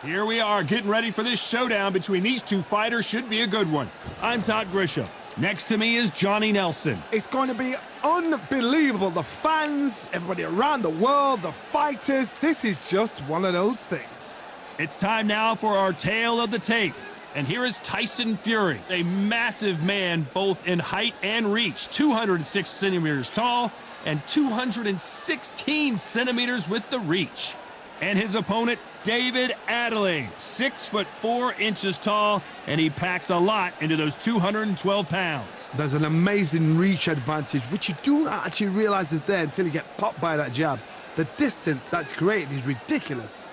Here we are getting ready for this showdown between these two fighters. Should be a good one. I'm Todd Grisham. Next to me is Johnny Nelson. It's going to be unbelievable. The fans, everybody around the world, the fighters. This is just one of those things. It's time now for our tale of the tape. And here is Tyson Fury, a massive man both in height and reach, 206 centimeters tall and 216 centimeters with the reach. And his opponent, David Adeleye, 6'4" tall, and he packs a lot into those 212 pounds. There's an amazing reach advantage, which you do not actually realize is there until you get popped by that jab. The distance that's created is ridiculous.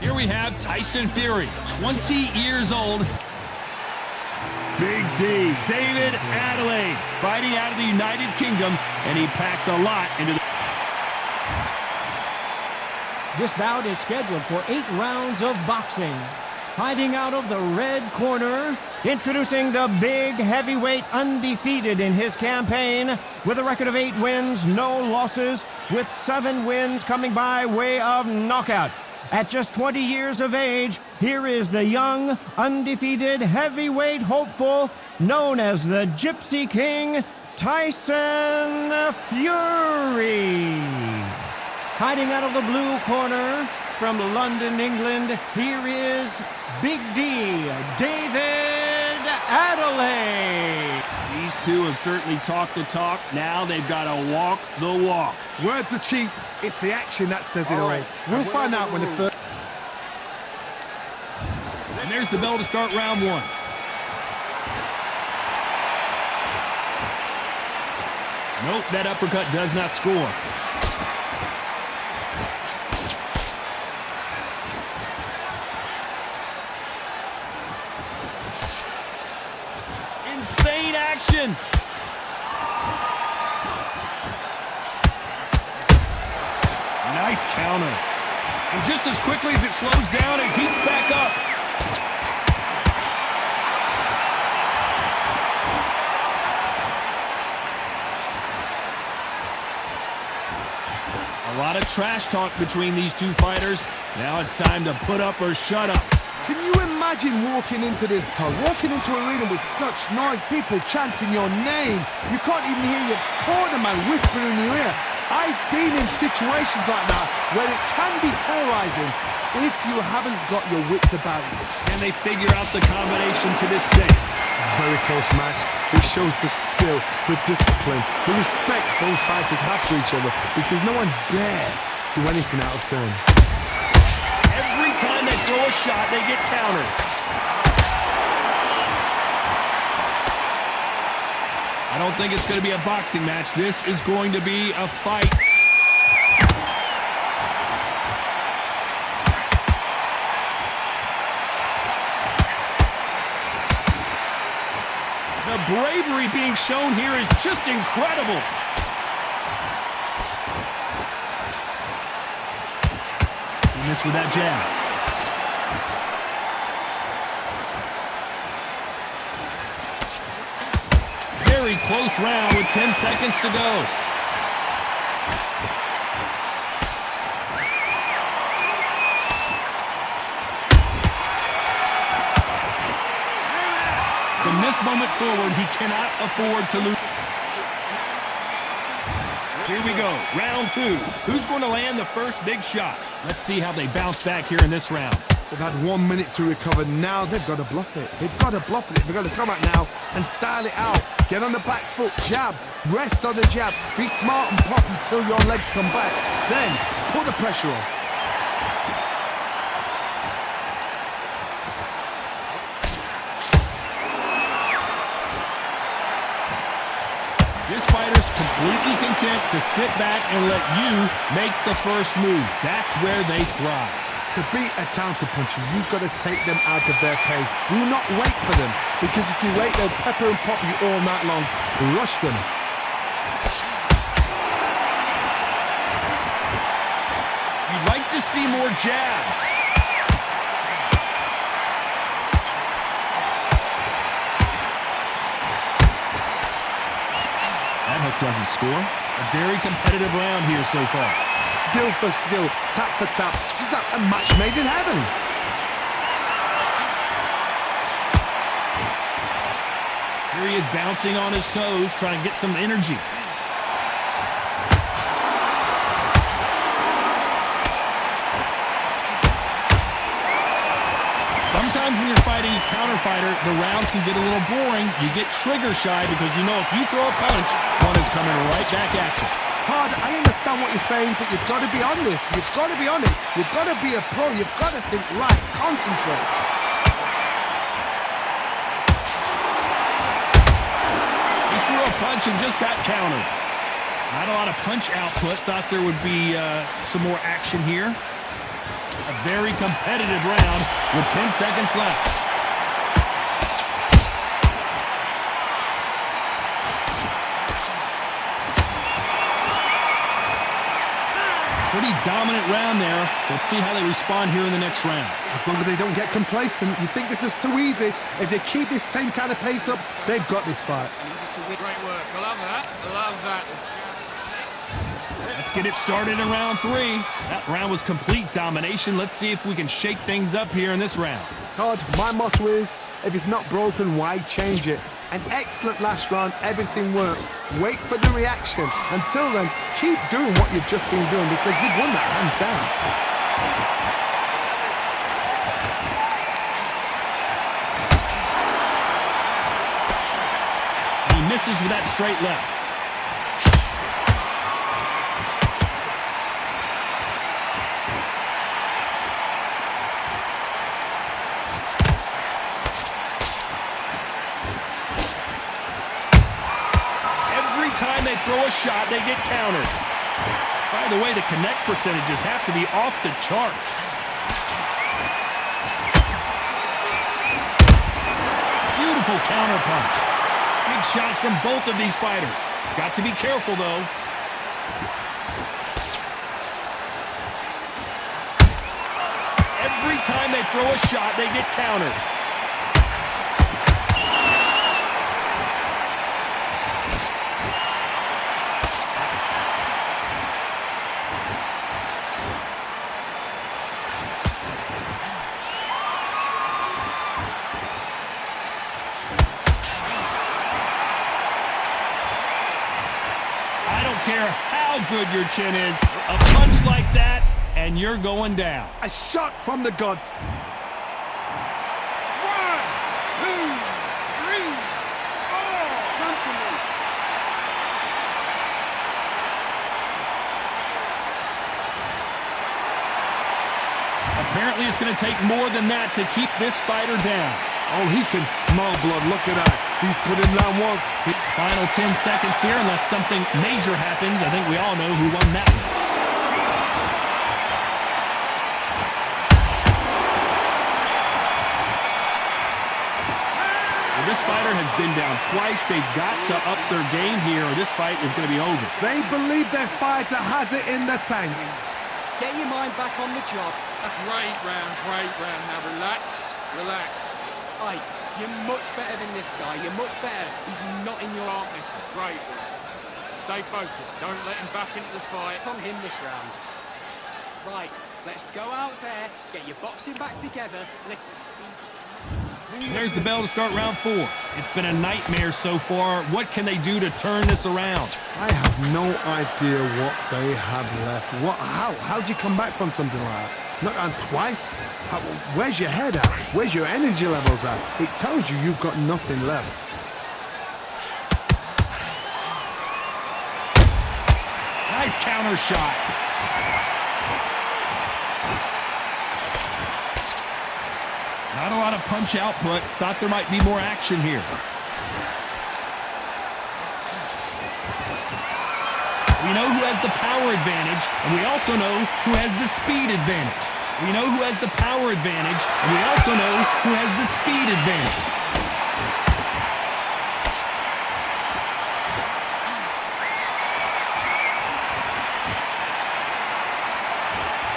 Here we have Tyson Fury, 20 years old. Big D, David Adeleye, fighting out of the United Kingdom, and he packs a lot into the... This bout is scheduled for 8 rounds of boxing. Fighting out of the red corner, introducing the big heavyweight undefeated in his campaign, with a record of 8 wins, no losses, with 7 wins coming by way of knockout. At just 20 years of age, here is the young, undefeated heavyweight hopeful, known as the Gypsy King, Tyson Fury. Fighting out of the blue corner, from London, England, here is Big D, David Adeleye. These two have certainly talked the talk. Now they've got to walk the walk. Words are cheap. It's the action that says it all. We'll find out when the first... And there's the bell to start round 1. Nope, that uppercut does not score. Insane action. Nice counter. And just as quickly as it slows down, it heats back up. A lot of trash talk between these two fighters. Now it's time to put up or shut up. Can you imagine walking into this, Todd? Walking into an arena with such noise, people chanting your name. You can't even hear your corner man whispering in your ear. I've been in situations like that where it can be terrorizing if you haven't got your wits about you. Can they figure out the combination to this safe? Very close match. It shows the skill, the discipline, the respect both fighters have for each other, because no one dare do anything out of turn. Every time they throw a shot, they get countered. I don't think it's going to be a boxing match. This is going to be a fight. The bravery being shown here is just incredible. He missed with that jab. Very close round with 10 seconds to go. From this moment forward, he cannot afford to lose. Here we go, round 2. Who's going to land the first big shot? Let's see how they bounce back here in this round. They've had 1 minute to recover. Now they've got to bluff it. They've got to bluff it. They've got to come out now and style it out. Get on the back foot, jab, rest on the jab. Be smart and pop until your legs come back. Then put the pressure on. This fighter's completely content to sit back and let you make the first move. That's where they thrive. To beat a counterpuncher, you've got to take them out of their pace. Do not wait for them, because if you wait, they'll pepper and pop you all night long. Rush them. You'd like to see more jabs. That hook doesn't score. A very competitive round here so far. skill for skill, tap for tap. Just like a match made in heaven. Here he is bouncing on his toes, trying to get some energy. Sometimes when you're fighting a counter fighter, the rounds can get a little boring. You get trigger shy because you know if you throw a punch, one is coming right back at you. Todd, I understand what you're saying, but you've got to be on this. You've got to be on it. You've got to be a pro. You've got to think right. Concentrate. He threw a punch and just got countered. Not a lot of punch output. Thought there would be some more action here. A very competitive round with 10 seconds left. Pretty dominant round there. Let's see how they respond here in the next round. As long as they don't get complacent, you think this is too easy. If they keep this same kind of pace up, they've got this fight. Great work. I love that. I love that. Let's get it started in round 3. That round was complete domination. Let's see if we can shake things up here in this round. Todd, my motto is, if it's not broken, why change it? An excellent last round, everything works. Wait for the reaction. Until then, keep doing what you've just been doing because you've won that hands down. He misses with that straight left. Time they throw a shot, they get counters. By the way, the connect percentages have to be off the charts. Beautiful counter punch. Big shots from both of these fighters. Got to be careful, though. Every time they throw a shot, they get countered. Care how good your chin is, a punch like that, and you're going down. A shot from the gods. 1, 2, 3, 4. Come to me. Apparently, it's going to take more than that to keep this fighter down. Oh, he can smell blood. Look at that. He's put him down once. Final 10 seconds here, unless something major happens. I think we all know who won that one. Well, this fighter has been down twice. They've got to up their game here, or this fight is going to be over. They believe their fighter has it in the tank. Get your mind back on the job. Great round, great round. Now relax, relax. Hey, you're much better than this guy. You're much better. He's not in your arm. Listen, great. Stay focused. Don't let him back into the fight. On him this round. Right, let's go out there, get your boxing back together. Listen, There's the bell to start round 4. It's been a nightmare so far. What can they do to turn this around? I have no idea what they have left. How'd you come back from something like that? Not on twice? Where's your head at? Where's your energy levels at? It tells you you've got nothing left. Nice counter shot. Not a lot of punch output. Thought there might be more action here. We know who has the power advantage, and we also know who has the speed advantage. We know who has the power advantage, and we also know who has the speed advantage.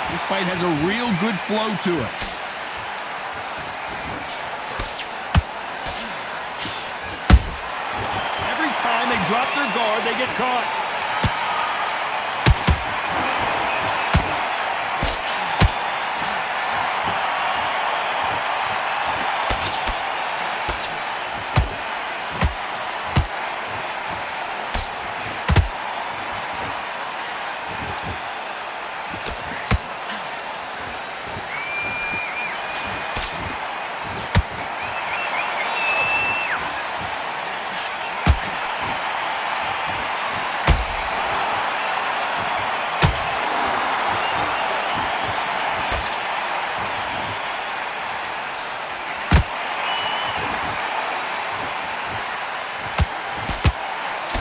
This fight has a real good flow to it. Every time they drop their guard, they get caught.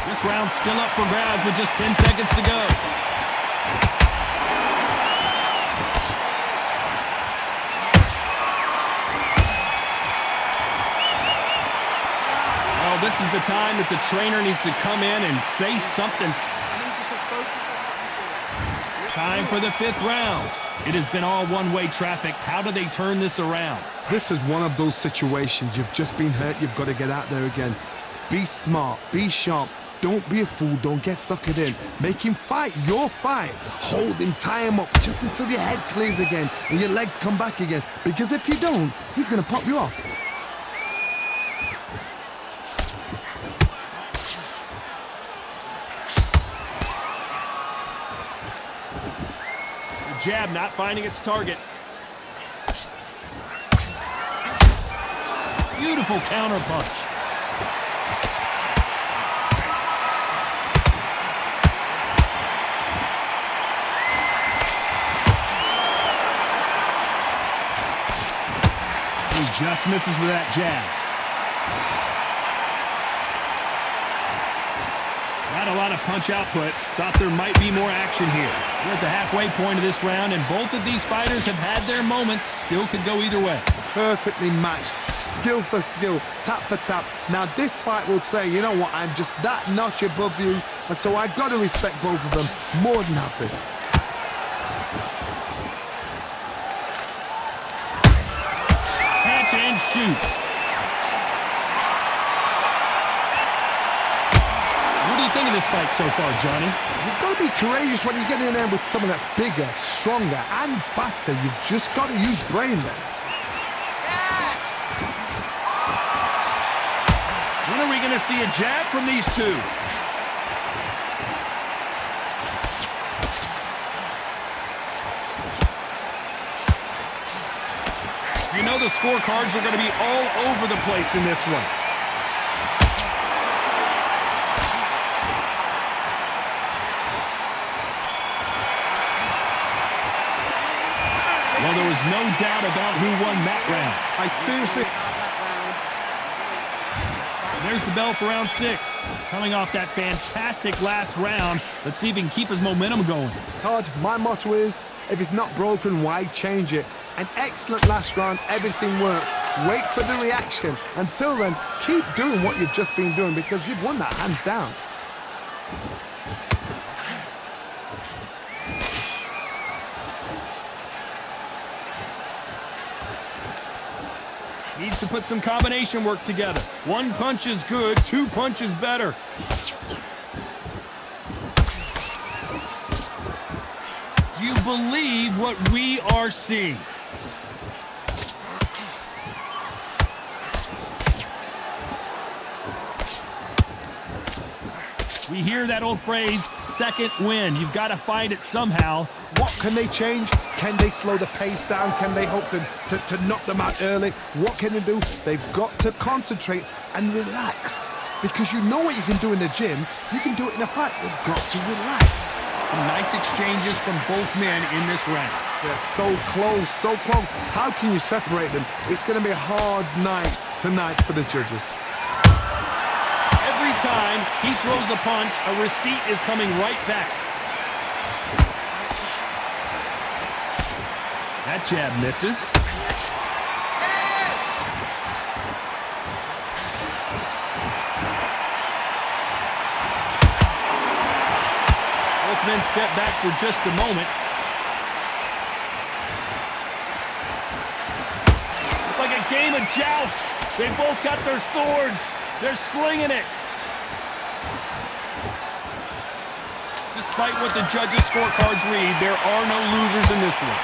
This round's still up for grabs with just 10 seconds to go. Well, this is the time that the trainer needs to come in and say something. Time for the 5th round. It has been all one-way traffic. How do they turn this around? This is one of those situations. You've just been hurt. You've got to get out there again. Be smart. Be sharp. Don't be a fool. Don't get suckered in. Make him fight your fight. Hold him, tie him up just until your head clears again and your legs come back again. Because if you don't, he's going to pop you off. The jab not finding its target. Beautiful counter punch. He just misses with that jab. Not a lot of punch output. Thought there might be more action here. We're at the halfway point of this round, and both of these fighters have had their moments. Still could go either way. Perfectly matched. Skill for skill. Tap for tap. Now this fight will say, you know what, I'm just that notch above you, and so I've got to respect both of them. More than happy. Catch and shoot. What do you think of this fight so far, Johnny? You've got to be courageous when you get in there with someone that's bigger, stronger, and faster. You've just got to use brain there. When are we going to see a jab from these two? You know the scorecards are going to be all over the place in this one. Well, there was no doubt about who won that round. I seriously... There's the bell for round 6. Coming off that fantastic last round, let's see if he can keep his momentum going. Todd, my motto is, if it's not broken, why change it? An excellent last round, everything works. Wait for the reaction. Until then, keep doing what you've just been doing because you've won that hands down. Needs to put some combination work together. One punch is good, 2 punches better. Do you believe what we are seeing? We hear that old phrase, second win. You've got to find it somehow. What can they change? Can they slow the pace down? Can they hope to knock them out early? What can they do? They've got to concentrate and relax. Because you know what you can do in the gym, you can do it in a fight. They've got to relax. Some nice exchanges from both men in this round. They're so close, so close. How can you separate them? It's going to be a hard night tonight for the judges. Every time he throws a punch, a receipt is coming right back. That jab misses. Both men step back for just a moment. It's like a game of joust. They both got their swords. They're slinging it. Despite what the judges' scorecards read, there are no losers in this one.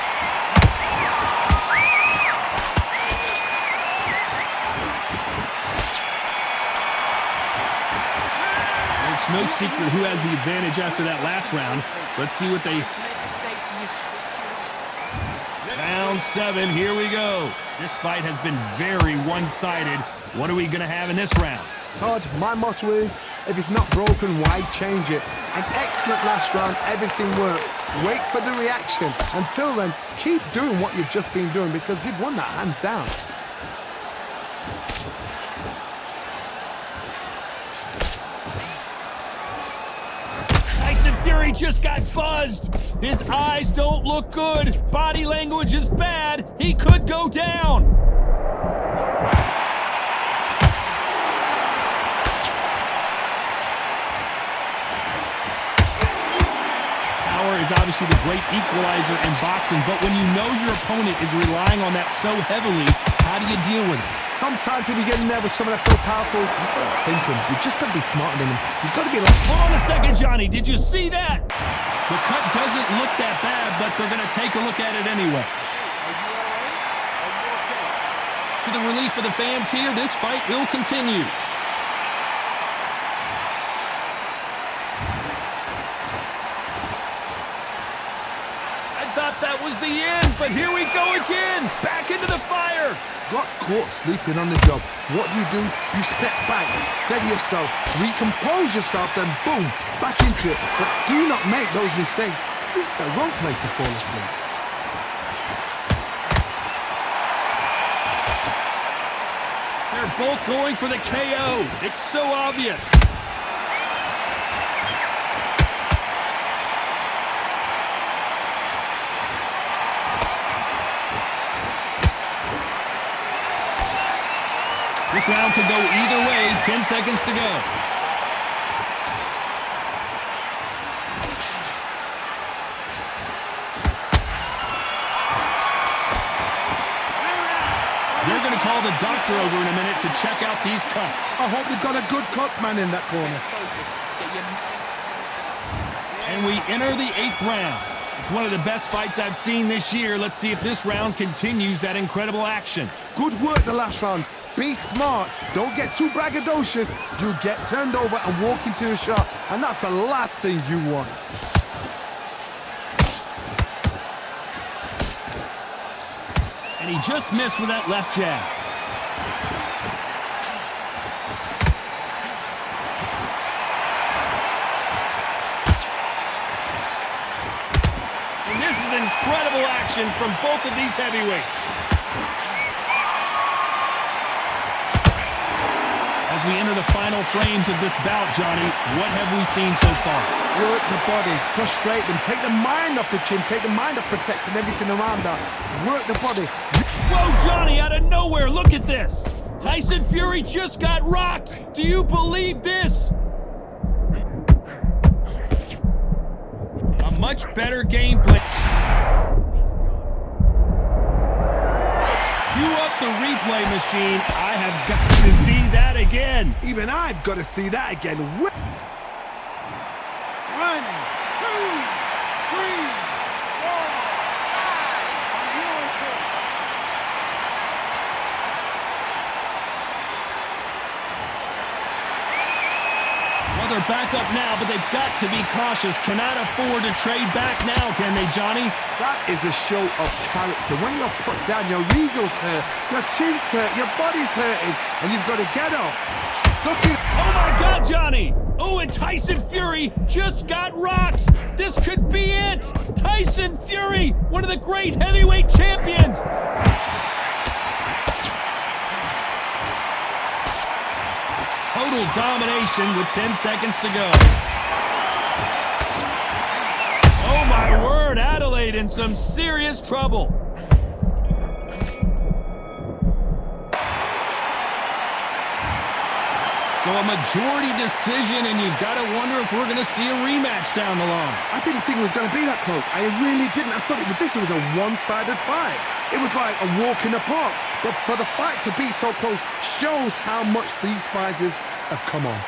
It's no secret who has the advantage after that last round. Let's see what they... Make mistakes you switch it off. Round 7, here we go. This fight has been very one-sided. What are we going to have in this round? Todd, my motto is, if it's not broken, why change it? An excellent last round, everything worked. Wait for the reaction. Until then, keep doing what you've just been doing because you've won that hands down. Tyson Fury just got buzzed. His eyes don't look good. Body language is bad. He could go down. Power is obviously the great equalizer in boxing, but when you know your opponent is relying on that so heavily, how do you deal with it? Sometimes when you get in there with someone that's so powerful, you've got to think him. You've just got to be smarter than him. You've got to be like... Hold on a second, Johnny. Did you see that? The cut doesn't look that bad, but they're going to take a look at it anyway. To the relief of the fans here, this fight will continue. I thought that was the end, but here we go again. Back into the fire. Got caught sleeping on the job. What do? You step back, steady yourself, recompose yourself, then boom, back into it. But do not make those mistakes. This is the wrong place to fall asleep. They're both going for the KO. It's so obvious. This round could go either way. 10 seconds to go. They're going to call the doctor over in a minute to check out these cuts. I hope we've got a good cuts man in that corner. Focus. Get your mind. And we enter the 8th round. It's one of the best fights I've seen this year. Let's see if this round continues that incredible action. Good work the last round. Be smart. Don't get too braggadocious. You'll get turned over and walk into a shot. And that's the last thing you want. And he just missed with that left jab. And this is incredible action from both of these heavyweights. As we enter the final frames of this bout, Johnny, what have we seen so far? Work the body, frustrate them, take the mind off the chin, take the mind off protecting everything around that. Work the body. Whoa, Johnny, out of nowhere, look at this. Tyson Fury just got rocked. Do you believe this? A much better game plan. Cue up the replay machine. I have got to see that again. Even I've got to see that again. 1, 2, 3, 4, 5. Well, they're back up now, but they've got to be cautious. Cannot afford to trade back now, can they, Johnny? That is a show of character. When you're put down, your ego's hurt, your chin's hurt, your body's hurting, and you've got to get up. Suck it. Oh my God, Johnny! Oh, and Tyson Fury just got rocked! This could be it! Tyson Fury, one of the great heavyweight champions! Total domination with 10 seconds to go. Oh my word, Adelaide in some serious trouble. So a majority decision, and you've got to wonder if we're going to see a rematch down the line. I didn't think it was going to be that close. I really didn't. I thought this was a one-sided fight. It was like a walk in the park. But for the fight to be so close shows how much these fighters have come on.